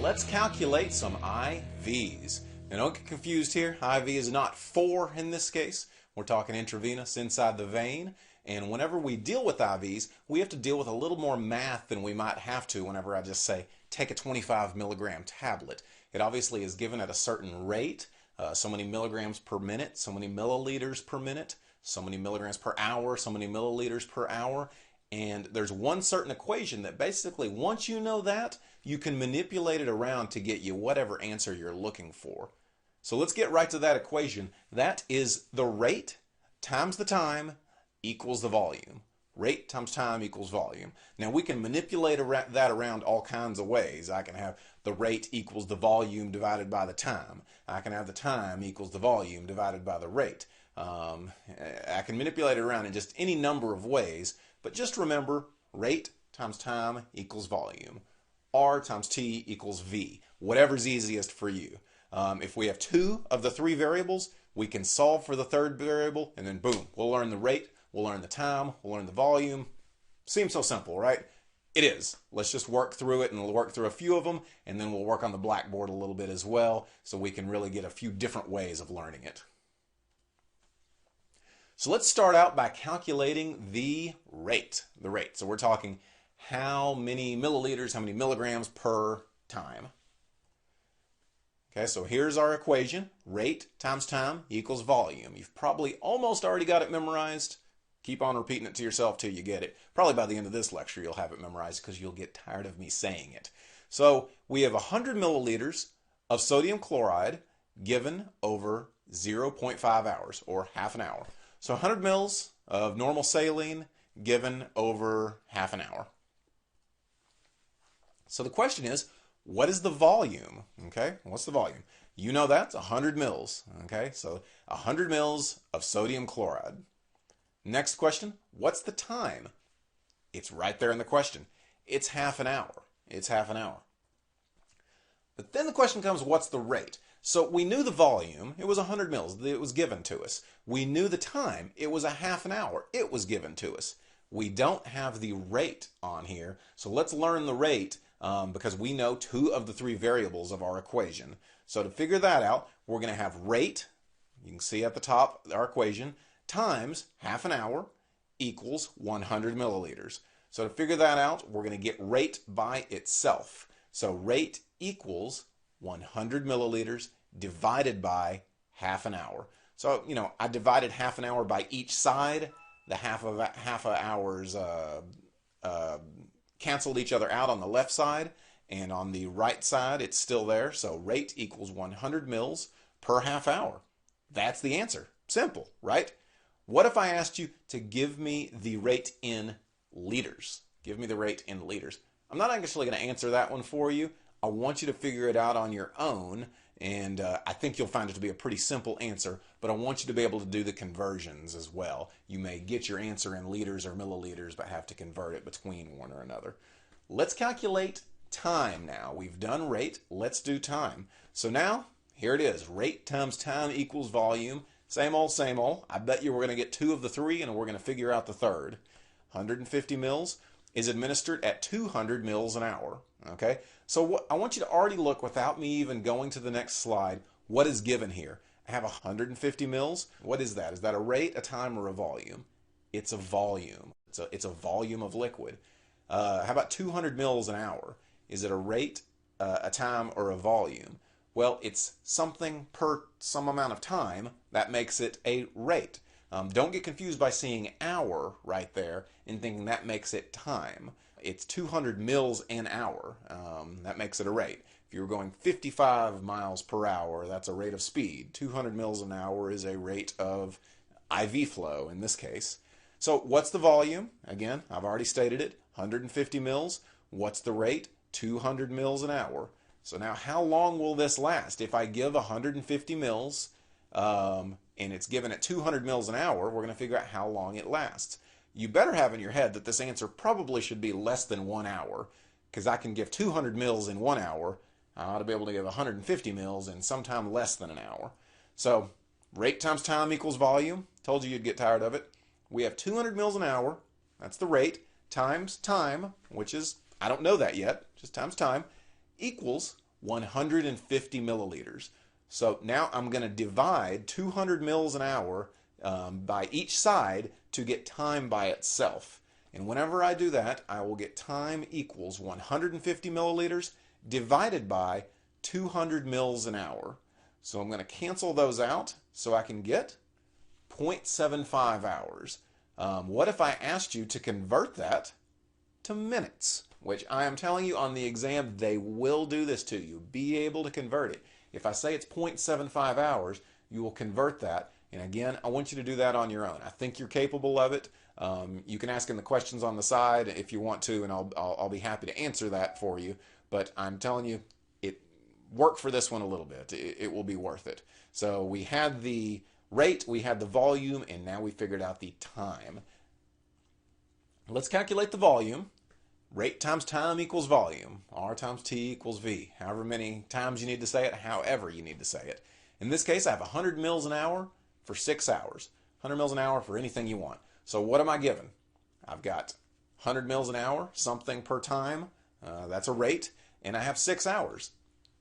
let's calculate some IVs. Now don't get confused here. IV is not 4 in this case. We're talking intravenous inside the vein. And whenever we deal with IVs, we have to deal with a little more math than we might have to whenever I just say, take a 25 milligram tablet. It obviously is given at a certain rate, so many milligrams per minute, so many milliliters per minute, so many milligrams per hour, so many milliliters per hour. And there's one certain equation that basically, once you know that, you can manipulate it around to get you whatever answer you're looking for. So let's get right to that equation. That is the rate times the time equals the volume. Rate times time equals volume. Now we can manipulate that around all kinds of ways. I can have the rate equals the volume divided by the time. I can have the time equals the volume divided by the rate. I can manipulate it around in just any number of ways, but just remember, rate times time equals volume. R times T equals V. Whatever's easiest for you. If we have 2 of the 3 variables, we can solve for the 3rd variable, and then boom, we'll learn the rate, we'll learn the time, we'll learn the volume. Seems so simple, right? It is. Let's just work through it, and we'll work through a few of them, and then we'll work on the blackboard a little bit as well, so we can really get a few different ways of learning it. So let's start out by calculating the rate. So we're talking how many milliliters, how many milligrams per time. Okay, so here's our equation. Rate times time equals volume. You've probably almost already got it memorized. Keep on repeating it to yourself till you get it. Probably by the end of this lecture you'll have it memorized because you'll get tired of me saying it. So we have 100 milliliters of sodium chloride given over 0.5 hours or half an hour. So 100 mils of normal saline given over half an hour. So the question is, what is the volume? Okay, what's the volume? You know that's 100 mils. Okay, so 100 mils of sodium chloride. Next question, what's the time? It's right there in the question. It's half an hour. It's half an hour. But then the question comes, what's the rate? So we knew the volume, it was 100 mils, it was given to us. We knew the time, it was a half an hour, it was given to us. We don't have the rate on here, so let's learn the rate because we know 2 of the 3 variables of our equation. So to figure that out, we're going to have rate, you can see at the top our equation, times half an hour equals 100 milliliters. So to figure that out, we're going to get rate by itself. So rate equals 100 milliliters divided by half an hour. So, you know, I divided half an hour by each side. The half a hours canceled each other out on the left side, and on the right side it's still there. So rate equals 100 mils per half hour. That's the answer. Simple, right? What if I asked you to give me the rate in liters? Give me the rate in liters. I'm not actually going to answer that one for you. I want you to figure it out on your own, and I think you'll find it to be a pretty simple answer, but I want you to be able to do the conversions as well. You may get your answer in liters or milliliters, but have to convert it between one or another. Let's calculate time now. We've done rate. Let's do time. So now, here it is. Rate times time equals volume. Same old, same old. I bet you we're going to get 2 of the 3, and we're going to figure out the 3rd. 150 mils is administered at 200 mils an hour. Okay, so I want you to already look, without me even going to the next slide, what is given here. I have 150 mils. What is that? Is that a rate, a time, or a volume? It's a volume. It's a volume of liquid. How about 200 mils an hour? Is it a rate, a time, or a volume? Well, it's something per some amount of time. That makes it a rate. Don't get confused by seeing hour right there and thinking that makes it time. It's 200 mils an hour. That makes it a rate. If you were going 55 miles per hour, that's a rate of speed. 200 mils an hour is a rate of IV flow in this case. So what's the volume? Again, I've already stated it, 150 mils. What's the rate? 200 mils an hour. So now how long will this last? If I give 150 mils and it's given at 200 mils an hour, we're going to figure out how long it lasts. You better have in your head that this answer probably should be less than 1 hour, because I can give 200 mils in 1 hour. I ought to be able to give 150 mils in sometime less than an hour. So rate times time equals volume. Told you you'd get tired of it. We have 200 mils an hour. That's the rate. Times time, which is, I don't know that yet, just times time, equals 150 milliliters. So now I'm going to divide 200 mils an hour by each side to get time by itself. And whenever I do that, I will get time equals 150 milliliters divided by 200 mils an hour. So I'm going to cancel those out so I can get 0.75 hours. What if I asked you to convert that to minutes? Which I am telling you on the exam, they will do this to you. Be able to convert it. If I say it's 0.75 hours, you will convert that. And again, I want you to do that on your own. I think you're capable of it. You can ask in the questions on the side if you want to, and I'll be happy to answer that for you. But I'm telling you, work for this one a little bit. It will be worth it. So we had the rate, we had the volume, and now we figured out the time. Let's calculate the volume. Rate times time equals volume. R times T equals V. However many times you need to say it, however you need to say it. In this case, I have 100 mils an hour for 6 hours. 100 mils an hour for anything you want. So what am I given? I've got 100 mils an hour, something per time. That's a rate. And I have 6 hours.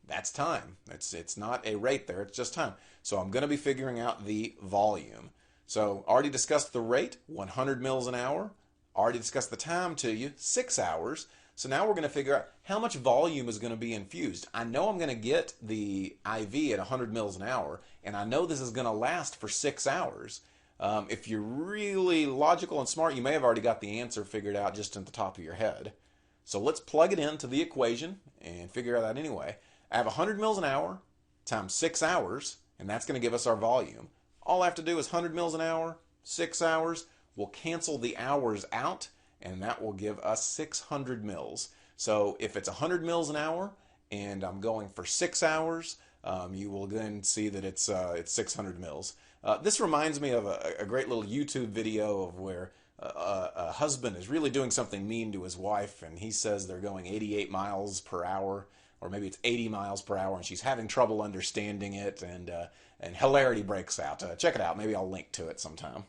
That's time. It's not a rate there, it's just time. So I'm going to be figuring out the volume. So already discussed the rate, 100 mils an hour. Already discussed the time to you, 6 hours. So now we're going to figure out how much volume is going to be infused. I know I'm going to get the IV at 100 mils an hour, and I know this is going to last for 6 hours. If you're really logical and smart, you may have already got the answer figured out just at the top of your head. So let's plug it into the equation and figure that out anyway. I have 100 mils an hour times 6 hours, and that's going to give us our volume. All I have to do is 100 mils an hour, 6 hours. We'll cancel the hours out, and that will give us 600 mils. So if it's 100 mils an hour and I'm going for 6 hours, you will then see that it's 600 mils. This reminds me of a great little YouTube video of where a husband is really doing something mean to his wife, and he says they're going 88 miles per hour, or maybe it's 80 miles per hour, and she's having trouble understanding it, and hilarity breaks out. Check it out. Maybe I'll link to it sometime.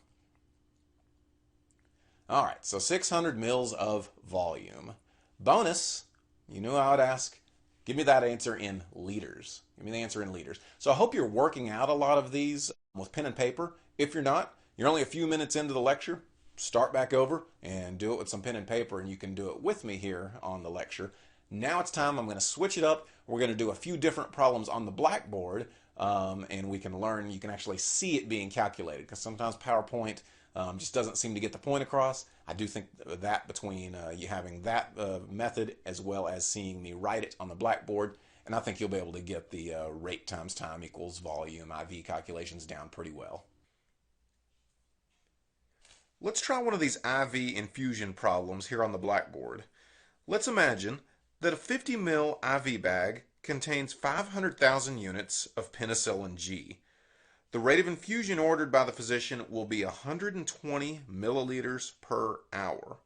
All right, so 600 mils of volume. Bonus, you knew I would ask, give me that answer in liters. Give me the answer in liters. So I hope you're working out a lot of these with pen and paper. If you're not, you're only a few minutes into the lecture. Start back over and do it with some pen and paper, and you can do it with me here on the lecture. Now it's time. I'm going to switch it up. We're going to do a few different problems on the blackboard, and we can learn. You can actually see it being calculated, because sometimes PowerPoint just doesn't seem to get the point across. I do think that between you having that method as well as seeing me write it on the blackboard, and I think you'll be able to get the rate times time equals volume IV calculations down pretty well. Let's try one of these IV infusion problems here on the blackboard. Let's imagine that a 50 ml IV bag contains 500,000 units of penicillin G. The rate of infusion ordered by the physician will be 120 milliliters per hour.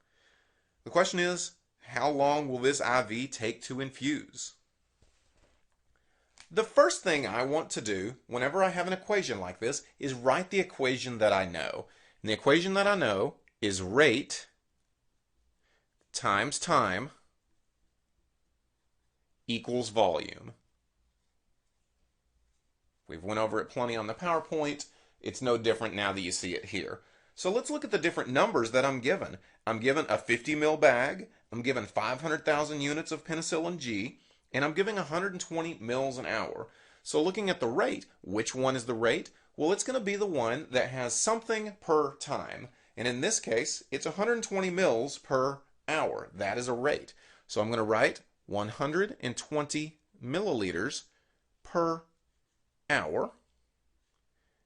The question is, how long will this IV take to infuse? The first thing I want to do whenever I have an equation like this is write the equation that I know. And the equation that I know is rate times time equals volume. We've went over it plenty on the PowerPoint. It's no different now that you see it here. So let's look at the different numbers that I'm given. I'm given a 50 ml bag, I'm given 500,000 units of penicillin G, and I'm giving 120 mils an hour. So looking at the rate, which one is the rate? Well, it's going to be the one that has something per time. And in this case, it's 120 mils per hour. That is a rate. So I'm going to write 120 milliliters per hour.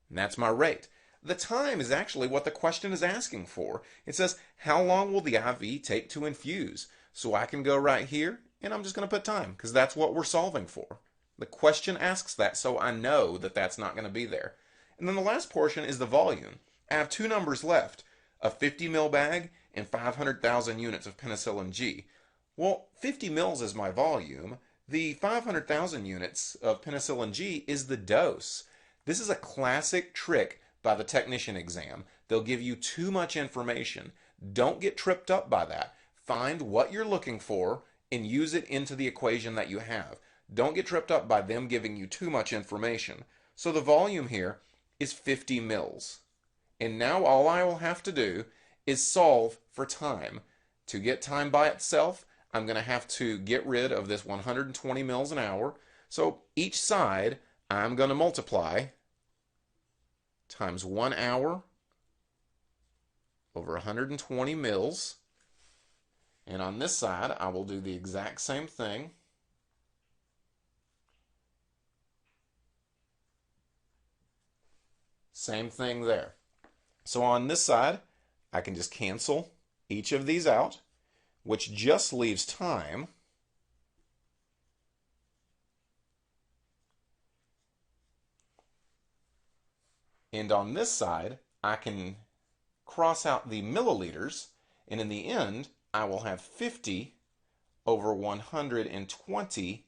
And that's my rate. The time is actually what the question is asking for. It says, how long will the IV take to infuse? So I can go right here, and I'm just going to put time, because that's what we're solving for. The question asks that, so I know that that's not going to be there. And then the last portion is the volume. I have two numbers left, a 50 ml bag and 500,000 units of penicillin G. Well, 50 mils is my volume. The 500,000 units of penicillin G is the dose. This is a classic trick by the technician exam. They'll give you too much information. Don't get tripped up by that. Find what you're looking for and use it into the equation that you have. Don't get tripped up by them giving you too much information. So the volume here is 50 mils. And now all I will have to do is solve for time. To get time by itself, I'm going to have to get rid of this 120 mils an hour. So each side, I'm going to multiply times 1 hour over 120 mils. And on this side, I will do the exact same thing. Same thing there. So on this side, I can just cancel each of these out, which just leaves time. And on this side, I can cross out the milliliters, and in the end, I will have 50 over 120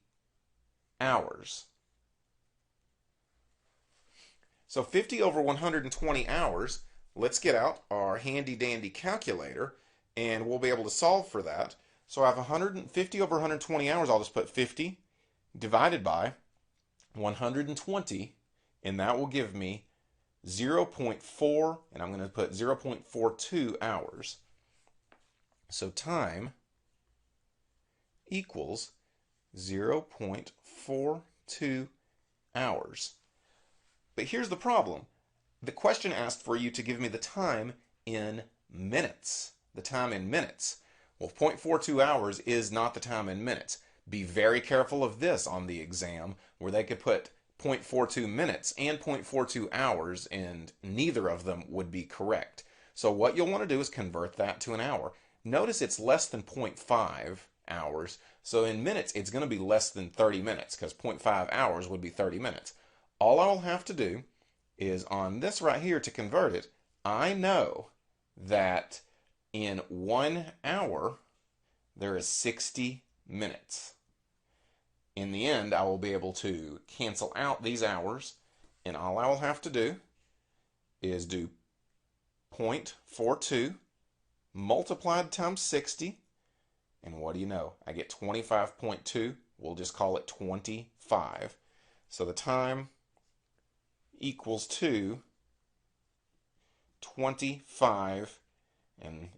hours. So 50 over 120 hours, let's get out our handy dandy calculator and we'll be able to solve for that. So I have 150 over 120 hours, I'll just put 50 divided by 120 and that will give me 0.4 and I'm going to put 0.42 hours. So time equals 0.42 hours. But here's the problem. The question asked for you to give me the time in minutes. The time in minutes. Well, 0.42 hours is not the time in minutes. Be very careful of this on the exam, where they could put 0.42 minutes and 0.42 hours, and neither of them would be correct. So what you'll want to do is convert that to an hour. Notice it's less than 0.5 hours, so in minutes it's going to be less than 30 minutes, because 0.5 hours would be 30 minutes. All I'll have to do is on this right here to convert it, I know that in 1 hour there is 60 minutes. In the end, I will be able to cancel out these hours, and all I will have to do is do 0.42 multiplied times 60, and what do you know? I get 25.2. We'll just call it 25. So the time equals to 25, and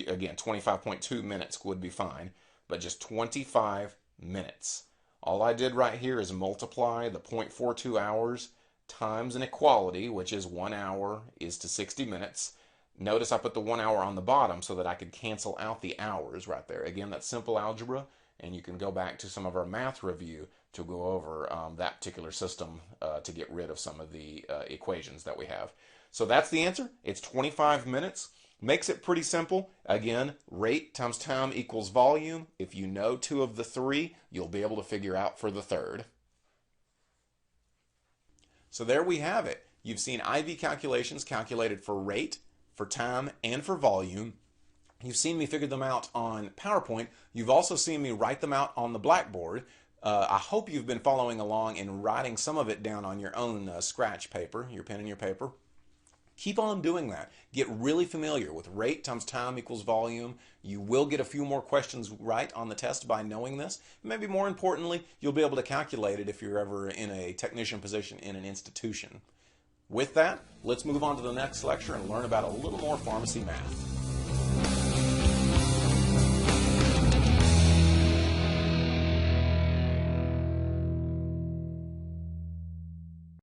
again 25.2 minutes would be fine, but just 25 minutes. All I did right here is multiply the 0.42 hours times an equality, which is 1 hour is to 60 minutes. Notice I put the 1 hour on the bottom so that I could cancel out the hours right there. Again, that's simple algebra, and you can go back to some of our math review to go over that particular system to get rid of some of the equations that we have. So that's the answer. It's 25 minutes. Makes it pretty simple. Again, rate times time equals volume. If you know two of the three, you'll be able to figure out for the third. So there we have it. You've seen IV calculations calculated for rate, for time, and for volume. You've seen me figure them out on PowerPoint. You've also seen me write them out on the blackboard. I hope you've been following along and writing some of it down on your own scratch paper, your pen and your paper. Keep on doing that. Get really familiar with rate times time equals volume. You will get a few more questions right on the test by knowing this. Maybe more importantly, you'll be able to calculate it if you're ever in a technician position in an institution. With that, let's move on to the next lecture and learn about a little more pharmacy math.